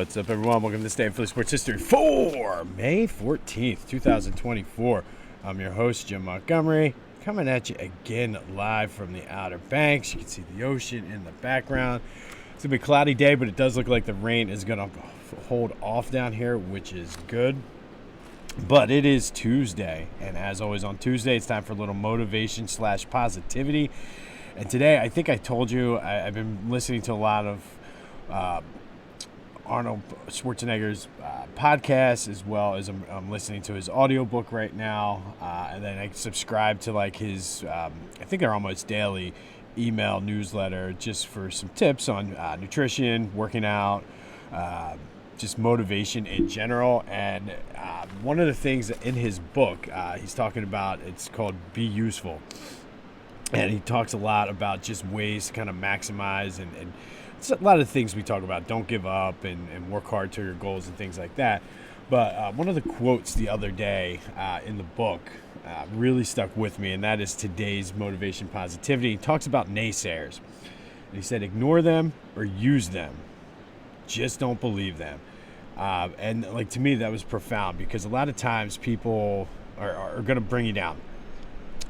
What's up, everyone? Welcome to this day in Philly sports history for May 14th, 2024. I'm your host, Jim Montgomery, coming at you again live from the Outer Banks. You can see the ocean in the background. It's going to be a cloudy day, but it does look like the rain is going to hold off down here, which is good. But it is Tuesday, and as always on Tuesday, it's time for a little motivation / positivity. And today, I think I told you, I've been listening to a lot of Arnold Schwarzenegger's podcast, as well as I'm listening to his audiobook right now. And then I subscribe to like his, I think they're almost daily email newsletter just for some tips on nutrition, working out, just motivation in general. And one of the things in his book, he's talking about, it's called Be Useful. And he talks a lot about just ways to kind of maximize and it's a lot of things we talk about. Don't give up and work hard to your goals and things like that. But one of the quotes the other day in the book really stuck with me, and that is today's motivation positivity. He talks about naysayers. And he said, ignore them or use them. Just don't believe them. And like to me, that was profound because a lot of times people are going to bring you down.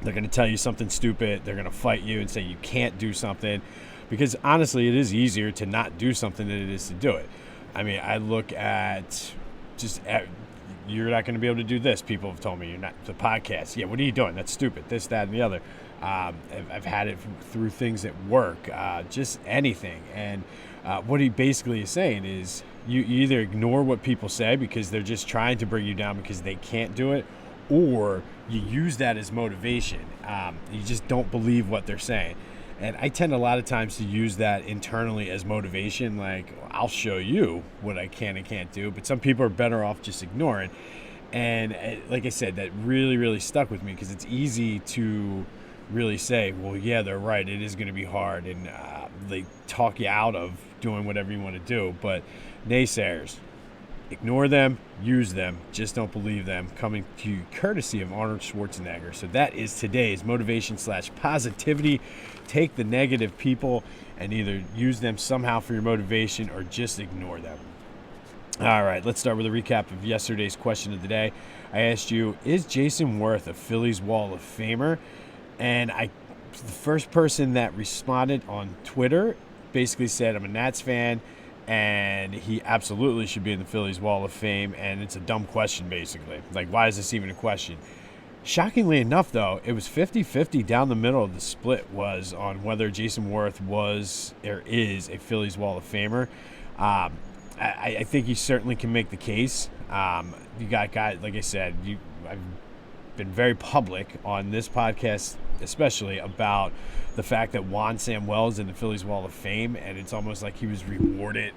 They're going to tell you something stupid. They're going to fight you and say you can't do something. Because honestly, it is easier to not do something than it is to do it. I mean, I look at you're not going to be able to do this. People have told me you're not. The podcast. Yeah, what are you doing? That's stupid. This, that, and the other. I've had it through things at work, just anything. And what he basically is saying is you either ignore what people say because they're just trying to bring you down because they can't do it, or you use that as motivation. You just don't believe what they're saying. And I tend a lot of times to use that internally as motivation, like, I'll show you what I can and can't do. But some people are better off just ignoring. And like I said, that really, really stuck with me because it's easy to really say, well, yeah, they're right. It is going to be hard. And they talk you out of doing whatever you want to do. But naysayers, ignore them, use them, just don't believe them. Coming to you courtesy of Arnold Schwarzenegger. So that is today's motivation / positivity. Take the negative people and either use them somehow for your motivation or just ignore them. All right, let's start with a recap of yesterday's question of the day. I asked you, is Jason Worth a Phillies Wall of Famer? And the first person that responded on Twitter basically said, I'm a Nats fan, and he absolutely should be in the Phillies Wall of Fame, and it's a dumb question, basically. Like, why is this even a question? Shockingly enough, though, it was 50-50 down the middle of the split was on whether Jason Worth was or is a Phillies Wall of Famer. I think you certainly can make the case. You got guys, like I said, I've been very public on this podcast, especially about the fact that Juan Samuel is in the Phillies Wall of Fame, and it's almost like he was rewarded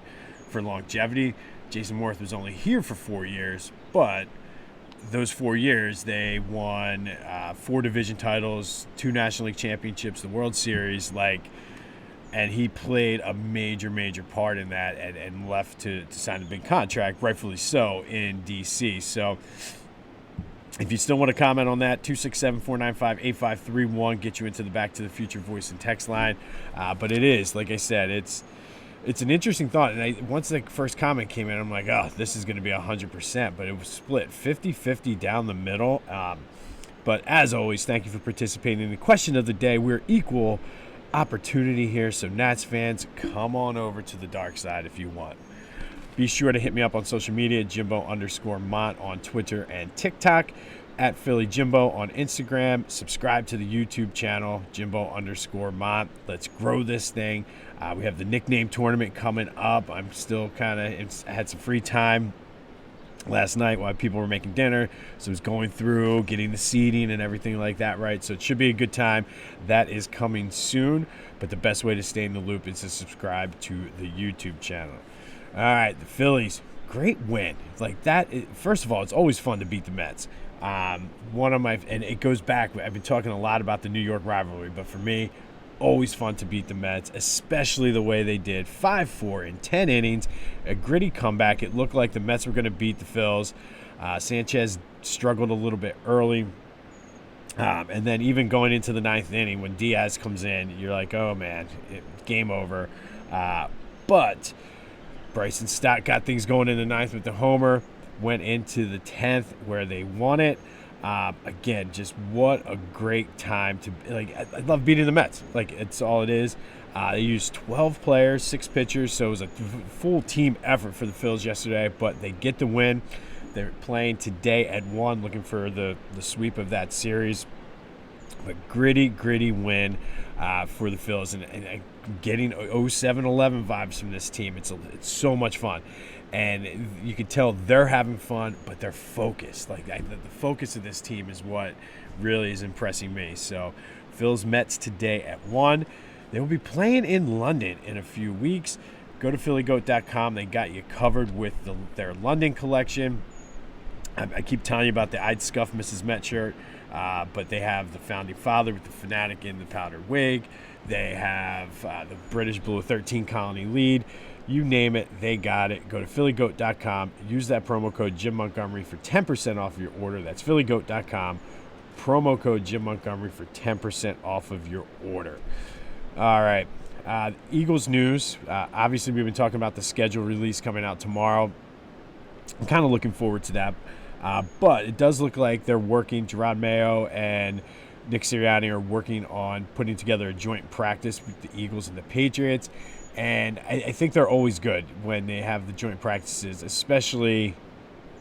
for longevity. Jason Worth was only here for 4 years, but those 4 years, they won 4 division titles, 2 National League championships, the World Series, and he played a major part in that and left to sign a big contract, rightfully so, in D.C. So if you still want to comment on that, 267-495-8531, get you into the Back to the Future voice and text line. But it is, like I said, it's an interesting thought. And once the first comment came in, I'm like, oh, this is going to be 100%. But it was split 50-50 down the middle. But as always, thank you for participating in the question of the day. We're equal opportunity here. So Nats fans, come on over to the dark side if you want. Be sure to hit me up on social media, Jimbo_Mont on Twitter and TikTok, at Philly Jimbo on Instagram. Subscribe to the YouTube channel, Jimbo_Mont. Let's grow this thing. We have the nickname tournament coming up. I'm still I had some free time last night while people were making dinner. So I was going through, getting the seating and everything like that right. So it should be a good time. That is coming soon. But the best way to stay in the loop is to subscribe to the YouTube channel. All right, the Phillies, great win. Like that, first of all, it's always fun to beat the Mets. And it goes back, I've been talking a lot about the New York rivalry, but for me, always fun to beat the Mets, especially the way they did. 5-4 in 10 innings, a gritty comeback. It looked like the Mets were going to beat the Phils. Sanchez struggled a little bit early. And then even going into the 9th inning, when Diaz comes in, you're like, oh, man, game over. But Bryson Stott got things going in the ninth with the homer, went into the 10th where they won it. Again, just what a great time to like. I love beating the Mets. Like, it's all it is. They used 12 players, 6 pitchers, so it was a full team effort for the Phillies yesterday, but they get the win. They're playing today at 1, looking for the sweep of that series. But gritty win for the Phillies, and getting 07-11 vibes from this team. It's so much fun, and you can tell they're having fun, but they're focused. Like, the focus of this team is what really is impressing me. So, Phillies Mets today at 1. They will be playing in London in a few weeks. Go to phillygoat.com. They got you covered with their London collection. I keep telling you about the I'd Scuff Mrs. Met shirt, but they have the Founding Father with the Fanatic in the powdered wig. They have the British Blue 13 Colony lead. You name it, they got it. Go to phillygoat.com. Use that promo code Jim Montgomery for 10% off of your order. That's phillygoat.com. Promo code Jim Montgomery for 10% off of your order. All right. Eagles news. Obviously, we've been talking about the schedule release coming out tomorrow. I'm kind of looking forward to that. But it does look like they're working. Gerard Mayo and Nick Sirianni are working on putting together a joint practice with the Eagles and the Patriots. And I think they're always good when they have the joint practices, especially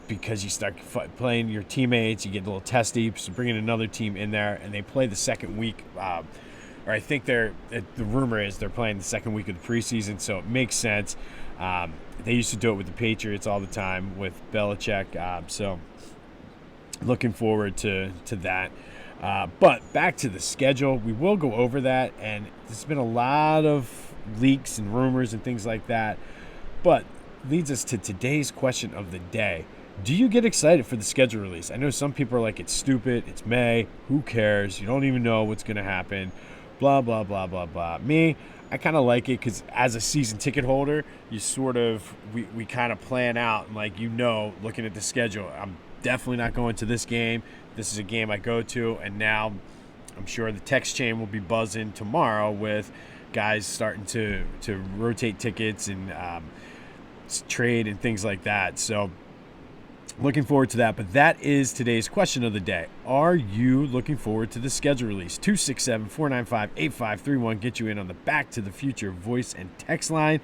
because you start playing your teammates. You get a little testy, so bringing another team in there, and they play the second week. Or I think the rumor is they're playing the second week of the preseason, so it makes sense. They used to do it with the Patriots all the time with Belichick, so looking forward to that. But back to the schedule, we will go over that, and there's been a lot of leaks and rumors and things like that, but leads us to today's question of the day. Do you get excited for the schedule release? I know some people are like, it's stupid, it's May, who cares, you don't even know what's going to happen, blah, blah, blah, blah, blah. Me, I kind of like it because as a season ticket holder, you sort of, we kind of plan out, and like, looking at the schedule, I'm definitely not going to this game. This is a game I go to, and now I'm sure the text chain will be buzzing tomorrow with guys starting to rotate tickets and trade and things like that. So looking forward to that. But that is today's question of the day. Are you looking forward to the schedule release? 267-495-8531. Get you in on the Back to the Future voice and text line.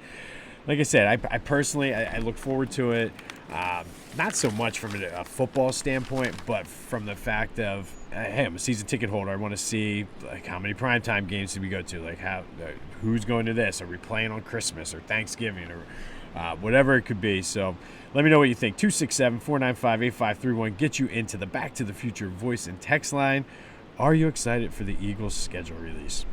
Like I said, I personally look forward to it. Not so much from a football standpoint, but from the fact of, hey, I'm a season ticket holder. I want to see like how many primetime games do we go to? Like who's going to this? Are we playing on Christmas or Thanksgiving or whatever it could be? So let me know what you think. 267-495-8531. Get you into the Back to the Future voice and text line. Are you excited for the Eagles schedule release?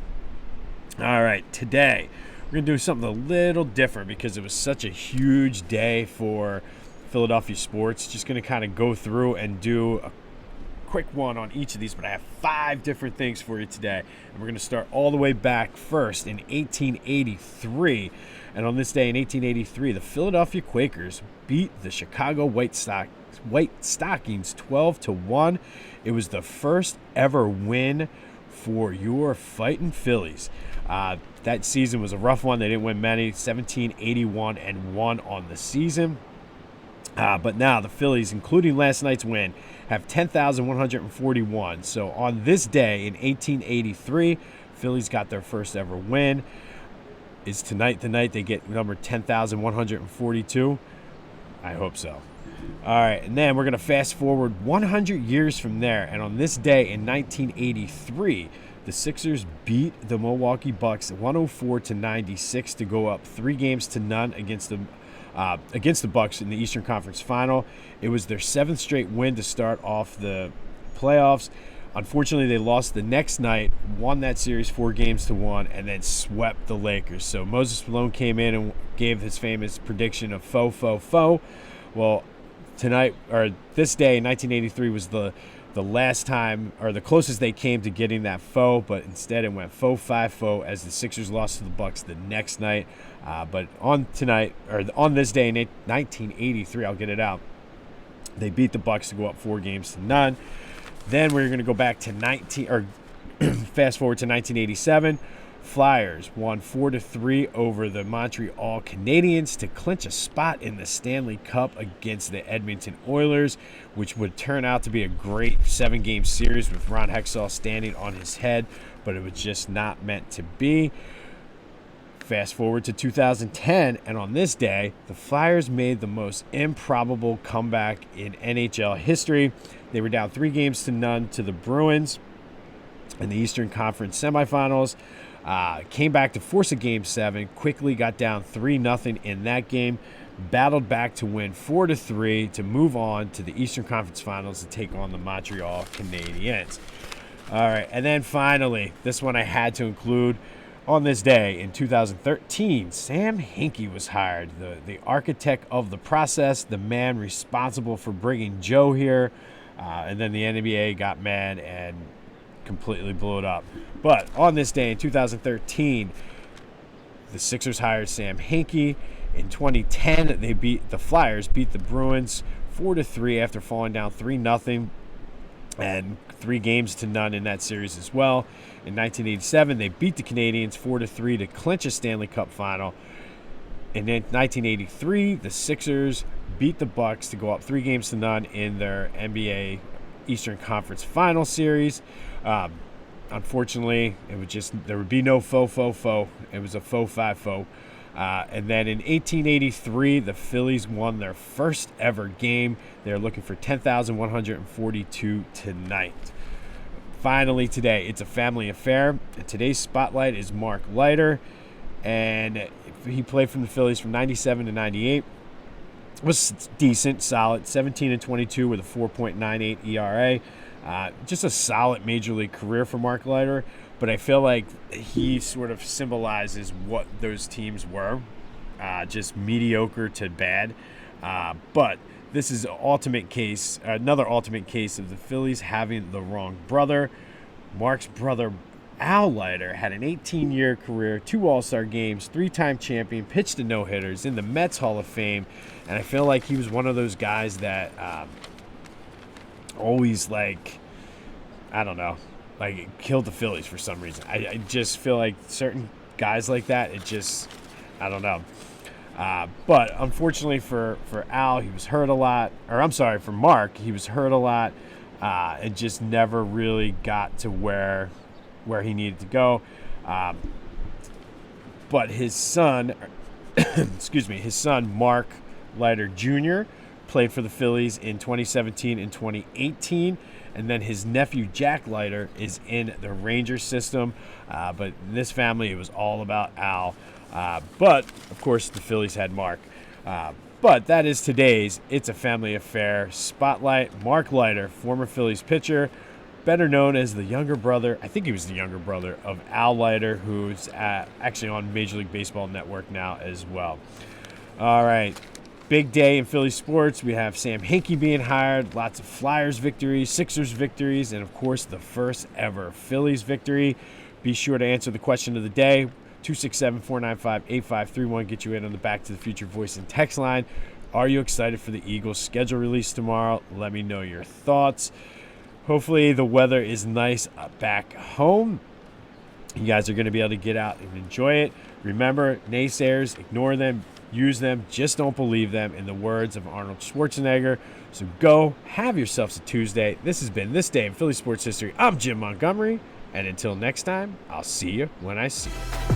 All right, today we're going to do something a little different because it was such a huge day for Philadelphia sports. Just going to kind of go through and do a quick one on each of these, but I have 5 different things for you today. And we're going to start all the way back first in 1883. And on this day in 1883, the Philadelphia Quakers beat the Chicago Whitestockings 12-1. It was the first ever win for your fighting Phillies. That season was a rough one. They didn't win many, 17-81-1 on the season. But now the Phillies, including last night's win, have 10,141. So on this day in 1883, Phillies got their first ever win. Is tonight the night they get number 10,142? I hope so. All right, and then we're going to fast forward 100 years from there. And on this day in 1983, the Sixers beat the Milwaukee Bucks 104-96 to go up 3-0 against the Bucks in the Eastern Conference Final. It was their 7th straight win to start off the playoffs. Unfortunately, they lost the next night, won that series 4-1, and then swept the Lakers. So Moses Malone came in and gave his famous prediction of faux, faux, faux. Well, this day in 1983 was the last time, or the closest they came to getting that faux, but instead it went faux, 5-0 as the Sixers lost to the Bucks the next night. But on this day in 1983, I'll get it out, they beat the Bucks to go up 4-0. Then we're going to go back to fast forward to 1987. Flyers won 4-3 over the Montreal Canadiens to clinch a spot in the Stanley Cup against the Edmonton Oilers, which would turn out to be a great 7-game series with Ron Hextall standing on his head, but it was just not meant to be. Fast forward to 2010, and on this day, the Flyers made the most improbable comeback in NHL history. They were down 3-0 to the Bruins in the Eastern Conference semifinals. Came back to force a Game 7, quickly got down 3-0 in that game, battled back to win 4-3 to move on to the Eastern Conference Finals to take on the Montreal Canadiens. All right, and then finally, this one I had to include. On this day in 2013, Sam Hinkie was hired, the architect of the process, the man responsible for bringing Joe here, and then the NBA got mad and completely blew it up. But on this day in 2013, the Sixers hired Sam Hinkie. In 2010, the Flyers beat the Bruins 4-3 after falling down 3-0 and 3-0 in that series as well. In 1987, they beat the Canadiens 4-3 to clinch a Stanley Cup final. In 1983, the Sixers beat the Bucks to go up 3-0 in their NBA Eastern Conference Final series. Unfortunately, there would be no faux. It was a faux 5-0. And then in 1883, the Phillies won their first ever game. They're looking for 10,142 tonight. Finally today, it's a family affair. And today's spotlight is Mark Leiter, and he played from the Phillies from 97 to 98. Was decent, solid, 17-22 with a 4.98 ERA. Just a solid major league career for Mark Leiter, but I feel like he sort of symbolizes what those teams were, just mediocre to bad. But this is another ultimate case of the Phillies having the wrong brother. Mark's brother, Al Leiter, had an 18-year career, 2 All-Star games, 3-time champion, pitched to no-hitters, in the Mets Hall of Fame, and I feel like he was one of those guys that always, killed the Phillies for some reason. I just feel like certain guys like that, I don't know. But unfortunately for Al, he was hurt a lot. For Mark, he was hurt a lot and just never really got to where he needed to go. But his son, Mark Leiter Jr., played for the Phillies in 2017 and 2018. And then his nephew, Jack Leiter, is in the Ranger system. But in this family, it was all about Al. But, of course, the Phillies had Mark. But that is today's It's a Family Affair spotlight. Mark Leiter, former Phillies pitcher, better known as the younger brother. I think he was the younger brother of Al Leiter, who's actually on Major League Baseball Network now as well. All right. Big day in Philly sports. We have Sam Hinkie being hired, lots of Flyers victories, Sixers victories, and, of course, the first ever Phillies victory. Be sure to answer the question of the day. 267-495-8531. Get you in on the Back to the Future voice and text line. Are you excited for the Eagles' schedule release tomorrow? Let me know your thoughts. Hopefully the weather is nice back home. You guys are going to be able to get out and enjoy it. Remember, naysayers, ignore them, use them, just don't believe them, in the words of Arnold Schwarzenegger. So go have yourselves a Tuesday. This has been This Day in Philly Sports History. I'm Jim Montgomery, and until next time, I'll see you when I see you.